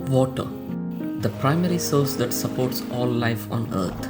Water, the primary source that supports all life on Earth.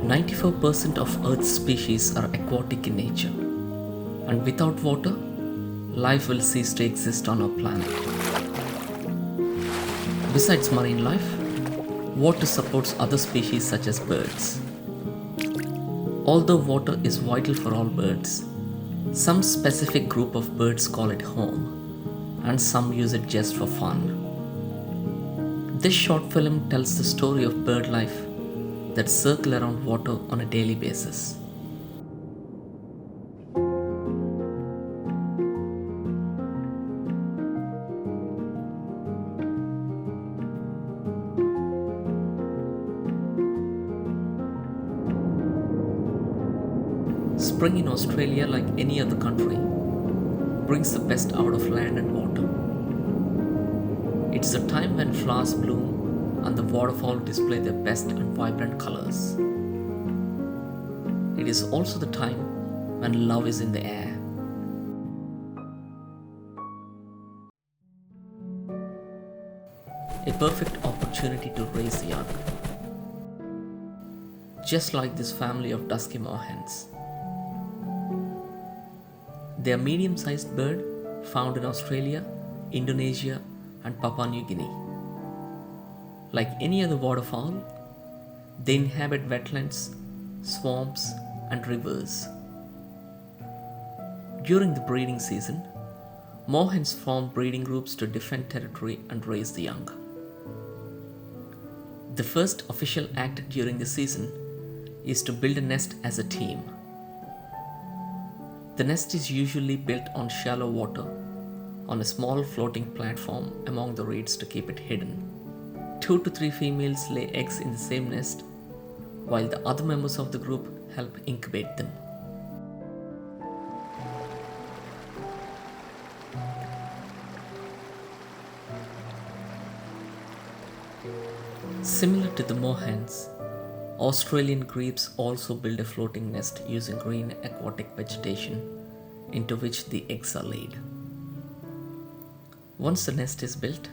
94% of Earth's species are aquatic in nature, and without water, life will cease to exist on our planet. Besides marine life, water supports other species such as birds. Although water is vital for all birds, some specific group of birds call it home, and some use it just for fun. This short film tells the story of bird life that circle around water on a daily basis. Spring in Australia, like any other country, brings the best out of land and water. It's the time when flowers bloom and the waterfall display their best and vibrant colors. It is also the time when love is in the air. A perfect opportunity to raise the young. Just like this family of dusky moorhens. They are a medium-sized bird found in Australia, Indonesia, and Papua New Guinea. Like any other waterfowl, they inhabit wetlands, swamps, and rivers. During the breeding season, moorhens form breeding groups to defend territory and raise the young. The first official act during the season is to build a nest as a team. The nest is usually built on shallow water on a small floating platform among the reeds to keep it hidden. 2 to 3 females lay eggs in the same nest, while the other members of the group help incubate them. Similar to the moorhens, Australian grebes also build a floating nest using green aquatic vegetation into which the eggs are laid. Once the nest is built,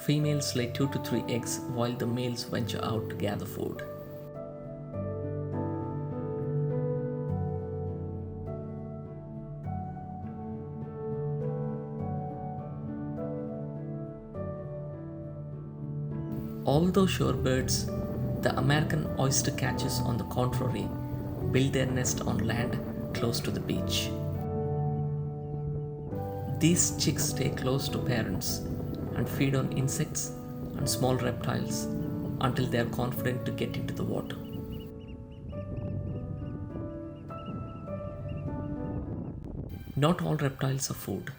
females lay 2 to 3 eggs while the males venture out to gather food. Although shorebirds, the American oyster catchers, on the contrary, build their nest on land close to the beach. These chicks stay close to parents and feed on insects and small reptiles until they are confident to get into the water. Not all reptiles are food.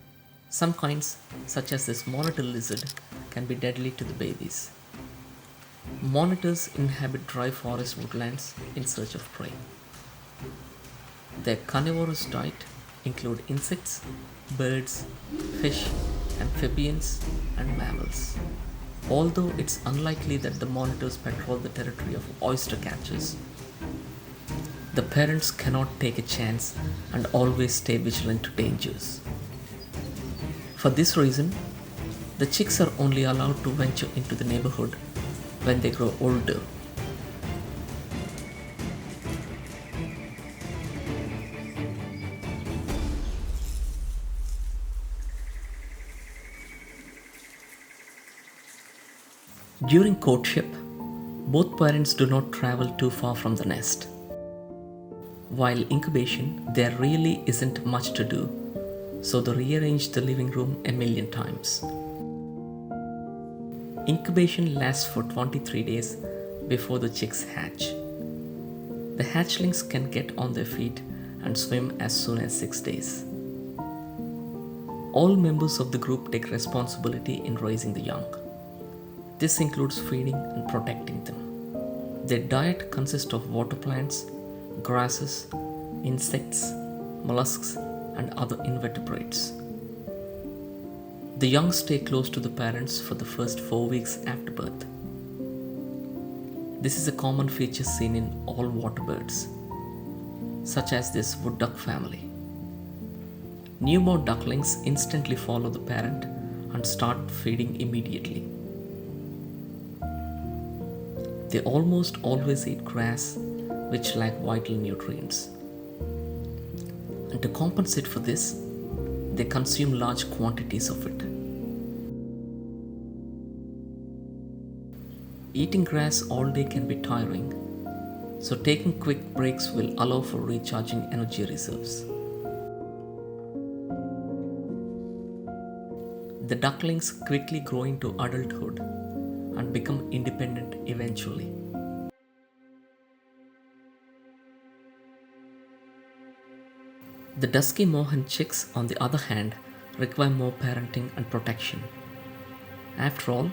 Some kinds, such as this monitor lizard, can be deadly to the babies. Monitors inhabit dry forest woodlands in search of prey. Their carnivorous diet include insects, birds, fish, amphibians, and mammals. Although it's unlikely that the monitors patrol the territory of oyster catchers, the parents cannot take a chance and always stay vigilant to dangers. For this reason, the chicks are only allowed to venture into the neighborhood when they grow older. During courtship, both parents do not travel too far from the nest. While incubation, there really isn't much to do, so they rearrange the living room a million times. Incubation lasts for 23 days before the chicks hatch. The hatchlings can get on their feet and swim as soon as 6 days. All members of the group take responsibility in raising the young. This includes feeding and protecting them. Their diet consists of water plants, grasses, insects, mollusks, and other invertebrates. The young stay close to the parents for the first 4 weeks after birth. This is a common feature seen in all water birds, such as this wood duck family. Newborn ducklings instantly follow the parent and start feeding immediately. They almost always eat grass, which lack vital nutrients. And to compensate for this, they consume large quantities of it. Eating grass all day can be tiring, so taking quick breaks will allow for recharging energy reserves. The ducklings quickly grow into adulthood and become independent eventually. The dusky moorhen chicks, on the other hand, require more parenting and protection. After all,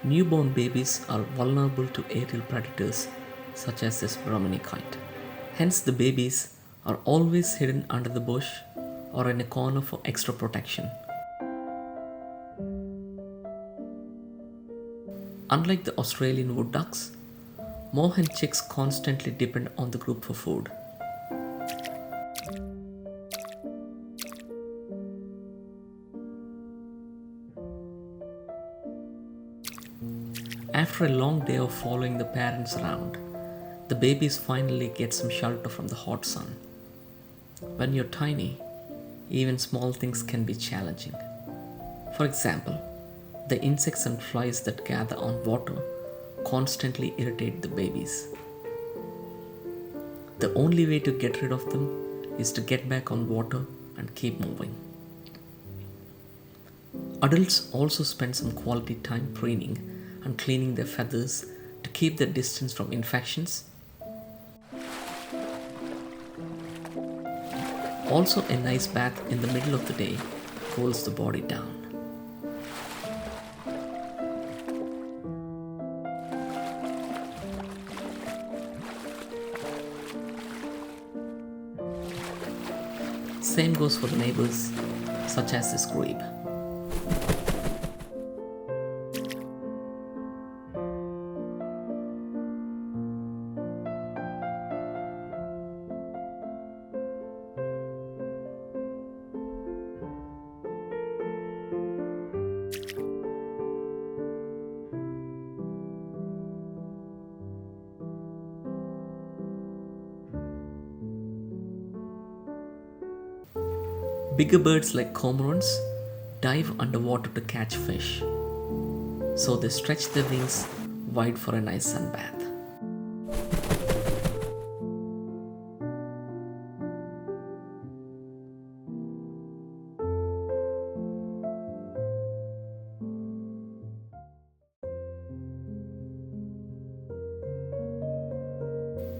newborn babies are vulnerable to aerial predators such as this Brahminy kite. Hence, the babies are always hidden under the bush or in a corner for extra protection. Unlike the Australian wood ducks, moorhen chicks constantly depend on the group for food. After a long day of following the parents around, the babies finally get some shelter from the hot sun. When you're tiny, even small things can be challenging. For example, the insects and flies that gather on water constantly irritate the babies. The only way to get rid of them is to get back on water and keep moving. Adults also spend some quality time preening and cleaning their feathers to keep their distance from infections. Also, a nice bath in the middle of the day cools the body down. Same goes for the neighbors, such as this grebe. Bigger birds like cormorants dive underwater to catch fish, so they stretch their wings wide for a nice sunbath.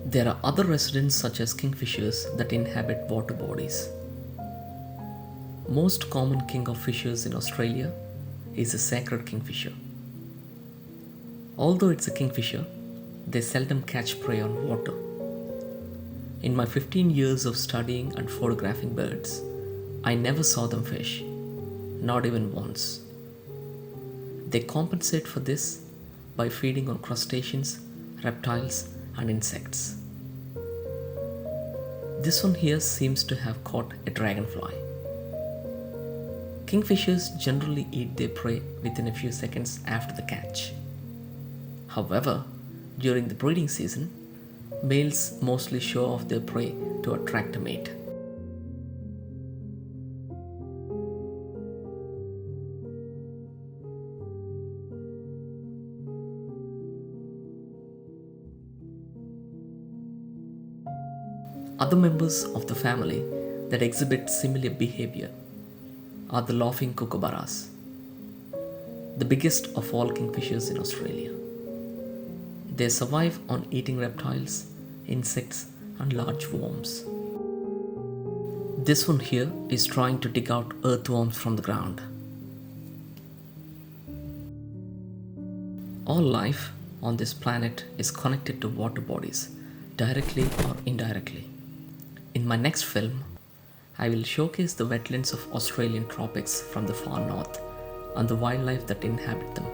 There are other residents such as kingfishers that inhabit water bodies. Most common king of fishers in Australia is a sacred kingfisher. Although it's a kingfisher, they seldom catch prey on water. In my 15 years of studying and photographing birds, I never saw them fish, not even once. They compensate for this by feeding on crustaceans, reptiles, and insects. This one here seems to have caught a dragonfly. Kingfishers generally eat their prey within a few seconds after the catch. However, during the breeding season, males mostly show off their prey to attract a mate. Other members of the family that exhibit similar behavior are the laughing kookaburras, the biggest of all kingfishers in Australia. They survive on eating reptiles, insects, and large worms. This one here is trying to dig out earthworms from the ground. All life on this planet is connected to water bodies, directly or indirectly. In my next film, I will showcase the wetlands of Australian tropics from the far north and the wildlife that inhabit them.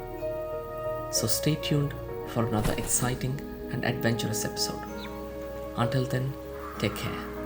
So stay tuned for another exciting and adventurous episode. Until then, take care.